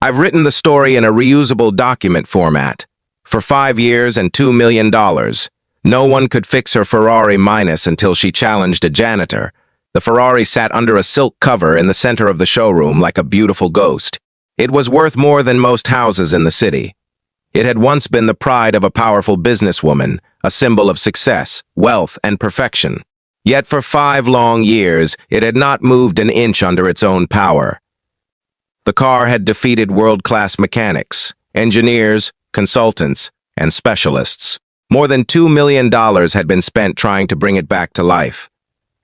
I've written the story in a reusable document format. For 5 years and $2 million, no one could fix her Ferrari minus until she challenged a janitor. The Ferrari sat under a silk cover in the center of the showroom like a beautiful ghost. It was worth more than most houses in the city. It had once been the pride of a powerful businesswoman, a symbol of success, wealth, and perfection. Yet for 5 long years, it had not moved an inch under its own power. The car had defeated world-class mechanics, engineers, consultants, and specialists. More than $2 million had been spent trying to bring it back to life.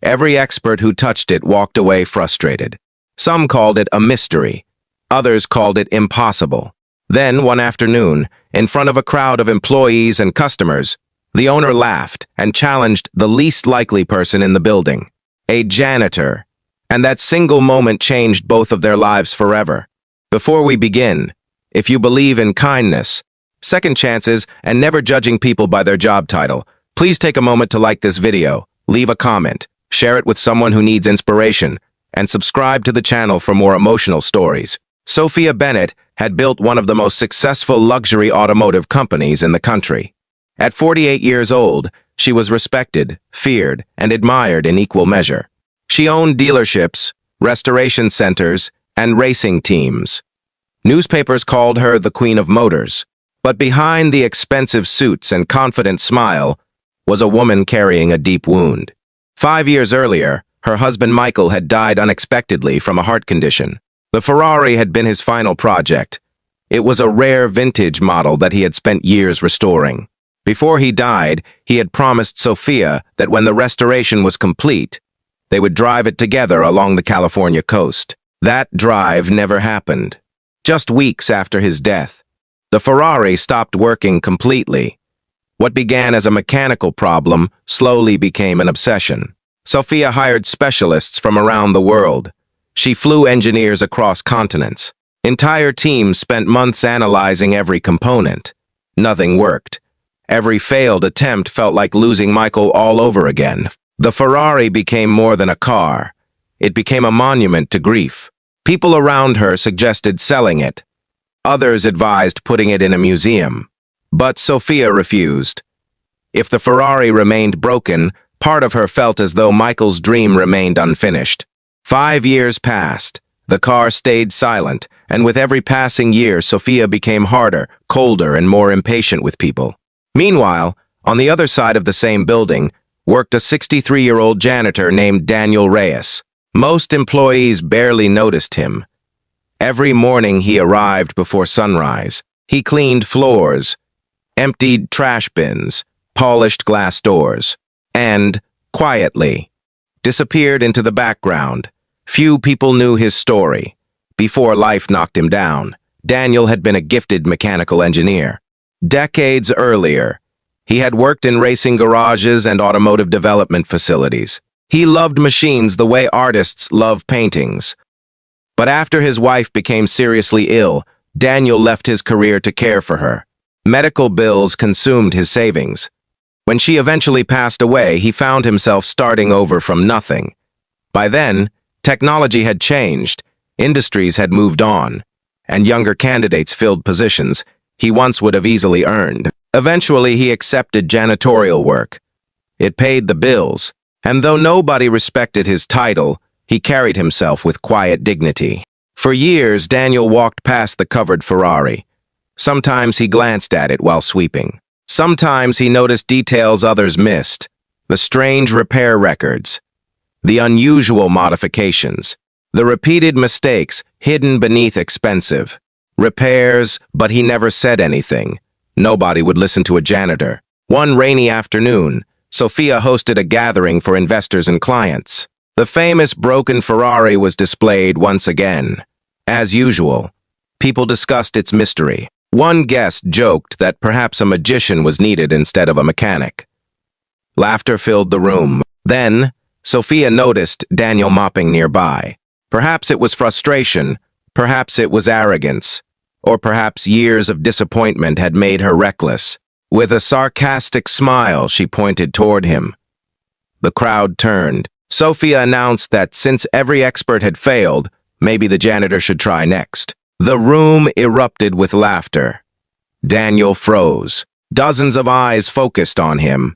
Every expert who touched it walked away frustrated. Some called it a mystery. Others called it impossible. Then, one afternoon, in front of a crowd of employees and customers, the owner laughed and challenged the least likely person in the building, a janitor. And that single moment changed both of their lives forever. Before we begin, if you believe in kindness, second chances, and never judging people by their job title, please take a moment to like this video, leave a comment, share it with someone who needs inspiration, and subscribe to the channel for more emotional stories. Sophia Bennett had built one of the most successful luxury automotive companies in the country. At 48 years old, she was respected, feared, and admired in equal measure. She owned dealerships, restoration centers, and racing teams. Newspapers called her the Queen of Motors. But behind the expensive suits and confident smile was a woman carrying a deep wound. 5 years earlier, her husband Michael had died unexpectedly from a heart condition. The Ferrari had been his final project. It was a rare vintage model that he had spent years restoring. Before he died, he had promised Sophia that when the restoration was complete, they would drive it together along the California coast. That drive never happened. Just weeks after his death, the Ferrari stopped working completely. What began as a mechanical problem slowly became an obsession. Sophia hired specialists from around the world. She flew engineers across continents. Entire teams spent months analyzing every component. Nothing worked. Every failed attempt felt like losing Michael all over again. The Ferrari became more than a car. It became a monument to grief. People around her suggested selling it. Others advised putting it in a museum. But Sophia refused. If the Ferrari remained broken, part of her felt as though Michael's dream remained unfinished. 5 years passed. The car stayed silent, and with every passing year, Sophia became harder, colder, and more impatient with people. Meanwhile, on the other side of the same building, worked a 63-year-old janitor named Daniel Reyes. Most employees barely noticed him. Every morning he arrived before sunrise. He cleaned floors, emptied trash bins, polished glass doors, and, quietly, disappeared into the background. Few people knew his story. Before life knocked him down, Daniel had been a gifted mechanical engineer. Decades earlier, he had worked in racing garages and automotive development facilities. He loved machines the way artists love paintings. But after his wife became seriously ill, Daniel left his career to care for her. Medical bills consumed his savings. When she eventually passed away, he found himself starting over from nothing. By then, technology had changed, industries had moved on, and younger candidates filled positions he once would have easily earned. Eventually, he accepted janitorial work. It paid the bills, and though nobody respected his title, he carried himself with quiet dignity. For years, Daniel walked past the covered Ferrari. Sometimes he glanced at it while sweeping. Sometimes he noticed details others missed, the strange repair records, the unusual modifications, the repeated mistakes hidden beneath expensive repairs, but he never said anything. Nobody would listen to a janitor. One rainy afternoon, Sophia hosted a gathering for investors and clients. The famous broken Ferrari was displayed once again. As usual, people discussed its mystery. One guest joked that perhaps a magician was needed instead of a mechanic. Laughter filled the room. Then, Sophia noticed Daniel mopping nearby. Perhaps it was frustration, perhaps it was arrogance, or perhaps years of disappointment had made her reckless. With a sarcastic smile, she pointed toward him. The crowd turned. Sophia announced that since every expert had failed, maybe the janitor should try next. The room erupted with laughter. Daniel froze. Dozens of eyes focused on him.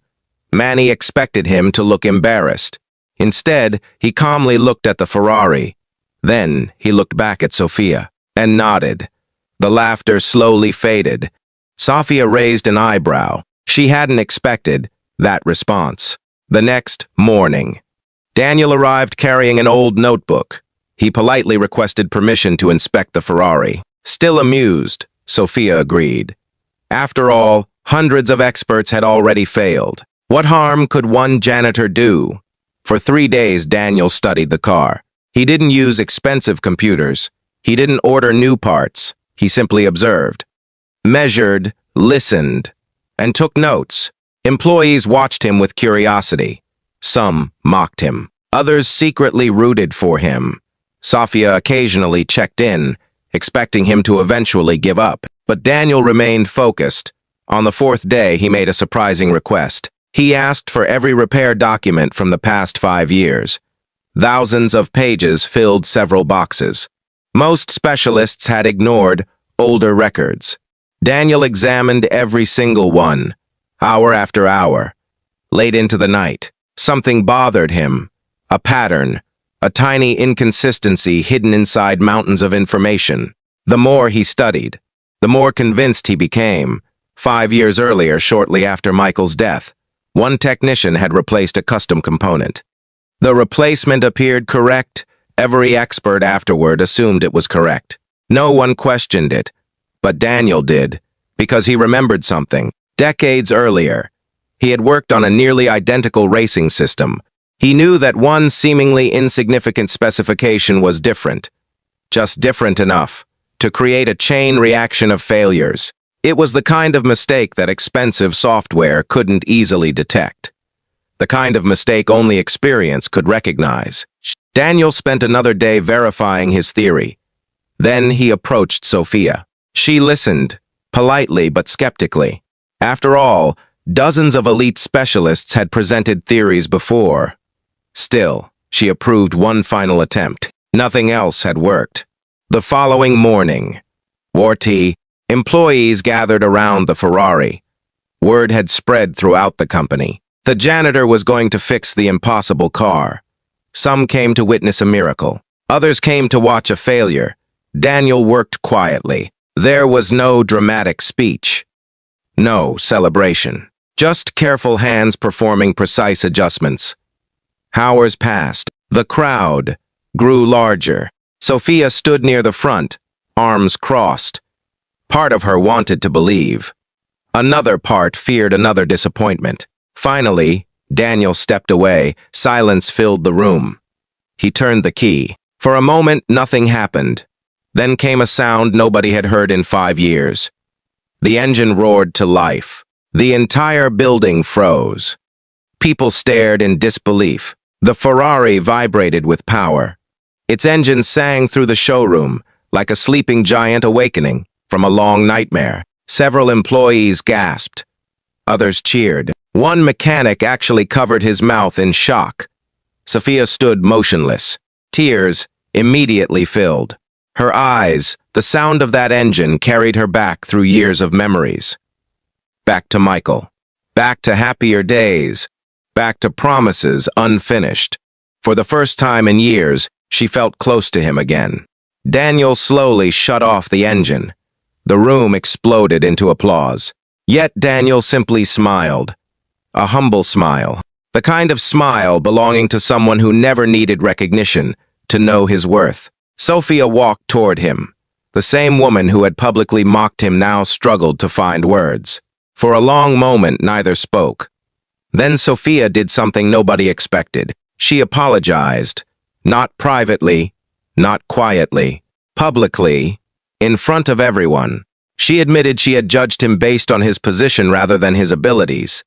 Manny expected him to look embarrassed. Instead, he calmly looked at the Ferrari. Then, he looked back at Sophia and nodded. The laughter slowly faded. Sophia raised an eyebrow. She hadn't expected that response. The next morning, Daniel arrived carrying an old notebook. He politely requested permission to inspect the Ferrari. Still amused, Sophia agreed. After all, hundreds of experts had already failed. What harm could one janitor do? For 3 days, Daniel studied the car. He didn't use expensive computers. He didn't order new parts. He simply observed, measured, listened, and took notes. Employees watched him with curiosity. Some mocked him. Others secretly rooted for him. Sophia occasionally checked in, expecting him to eventually give up. But Daniel remained focused. On the 4th day, he made a surprising request. He asked for every repair document from the past 5 years. Thousands of pages filled several boxes. Most specialists had ignored older records. Daniel examined every single one, hour after hour. Late into the night, something bothered him. A pattern, a tiny inconsistency hidden inside mountains of information. The more he studied, the more convinced he became. 5 years earlier, shortly after Michael's death, one technician had replaced a custom component. The replacement appeared correct. Every expert afterward assumed it was correct. No one questioned it, but Daniel did, because he remembered something. Decades earlier, he had worked on a nearly identical racing system. He knew that one seemingly insignificant specification was different, just different enough to create a chain reaction of failures. It was the kind of mistake that expensive software couldn't easily detect. The kind of mistake only experience could recognize. Daniel spent another day verifying his theory. Then he approached Sophia. She listened, politely but skeptically. After all, dozens of elite specialists had presented theories before. Still, she approved one final attempt. Nothing else had worked. The following morning, employees gathered around the Ferrari. Word had spread throughout the company. The janitor was going to fix the impossible car. Some came to witness a miracle. Others came to watch a failure. Daniel worked quietly. There was no dramatic speech. No celebration. Just careful hands performing precise adjustments. Hours passed. The crowd grew larger. Sophia stood near the front, arms crossed. Part of her wanted to believe. Another part feared another disappointment. Finally, Daniel stepped away. Silence filled the room. He turned the key. For a moment, nothing happened. Then came a sound nobody had heard in 5 years. The engine roared to life. The entire building froze. People stared in disbelief. The Ferrari vibrated with power. Its engine sang through the showroom, like a sleeping giant awakening from a long nightmare. Several employees gasped. Others cheered. One mechanic actually covered his mouth in shock. Sophia stood motionless. Tears immediately filled her eyes. The sound of that engine carried her back through years of memories. Back to Michael. Back to happier days. Back to promises unfinished. For the first time in years, she felt close to him again. Daniel slowly shut off the engine. The room exploded into applause. Yet Daniel simply smiled. A humble smile. The kind of smile belonging to someone who never needed recognition to know his worth. Sophia walked toward him. The same woman who had publicly mocked him now struggled to find words. For a long moment, neither spoke. Then Sophia did something nobody expected. She apologized. Not privately, not quietly, publicly, in front of everyone. She admitted she had judged him based on his position rather than his abilities.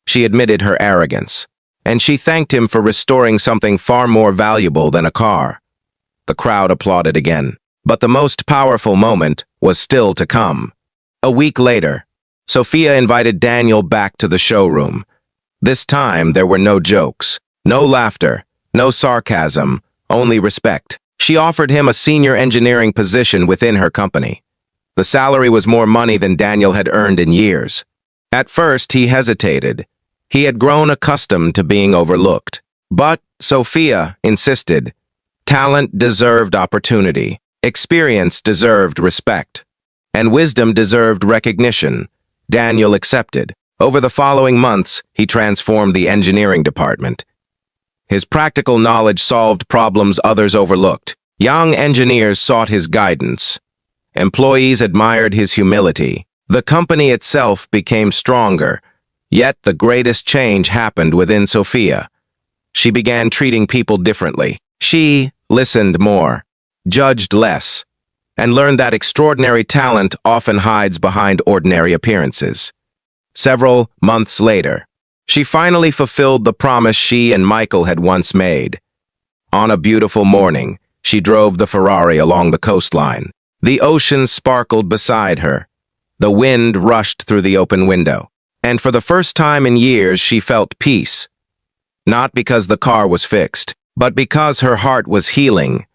She admitted her arrogance, and she thanked him for restoring something far more valuable than a car. The crowd applauded again, but the most powerful moment was still to come. A week later, Sophia invited Daniel back to the showroom. This time there were no jokes, no laughter, no sarcasm, only respect. She offered him a senior engineering position within her company. The salary was more money than Daniel had earned in years. At first, he hesitated. He had grown accustomed to being overlooked. But Sophia insisted. Talent deserved opportunity. Experience deserved respect. And wisdom deserved recognition. Daniel accepted. Over the following months, he transformed the engineering department. His practical knowledge solved problems others overlooked. Young engineers sought his guidance. Employees admired his humility. The company itself became stronger. Yet the greatest change happened within Sophia. She began treating people differently. She listened more, judged less, and learned that extraordinary talent often hides behind ordinary appearances. Several months later, she finally fulfilled the promise she and Michael had once made. On a beautiful morning, she drove the Ferrari along the coastline. The ocean sparkled beside her. The wind rushed through the open window. And for the first time in years, she felt peace. Not because the car was fixed, but because her heart was healing.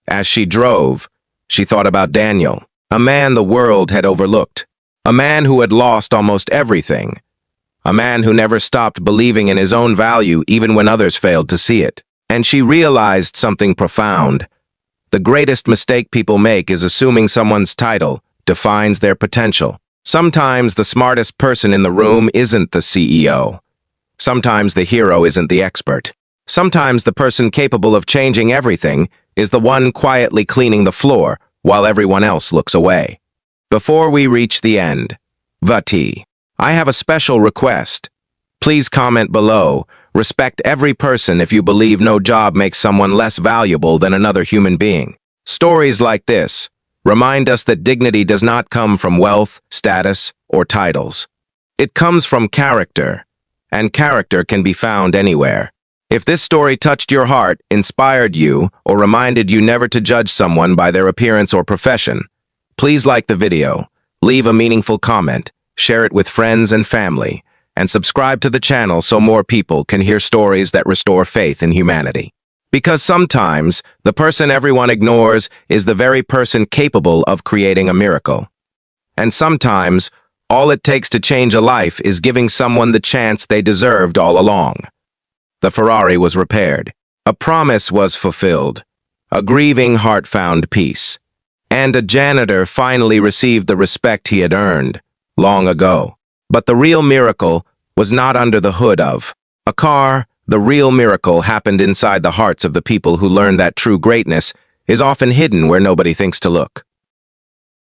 As she drove, she thought about Daniel, a man the world had overlooked, a man who had lost almost everything, a man who never stopped believing in his own value even when others failed to see it. And she realized something profound. The greatest mistake people make is assuming someone's title defines their potential. Sometimes the smartest person in the room isn't the CEO. Sometimes the hero isn't the expert. Sometimes the person capable of changing everything is the one quietly cleaning the floor while everyone else looks away. Before we reach the end, Vati, I have a special request. Please comment below. Respect every person if you believe no job makes someone less valuable than another human being. Stories like this remind us that dignity does not come from wealth, status, or titles. It comes from character, and character can be found anywhere. If this story touched your heart, inspired you, or reminded you never to judge someone by their appearance or profession, please like the video, leave a meaningful comment, share it with friends and family, and subscribe to the channel so more people can hear stories that restore faith in humanity. Because sometimes, the person everyone ignores is the very person capable of creating a miracle. And sometimes, all it takes to change a life is giving someone the chance they deserved all along. The Ferrari was repaired. A promise was fulfilled. A grieving heart found peace. And a janitor finally received the respect he had earned long ago. But the real miracle was not under the hood of a car. The real miracle happened inside the hearts of the people who learned that true greatness is often hidden where nobody thinks to look.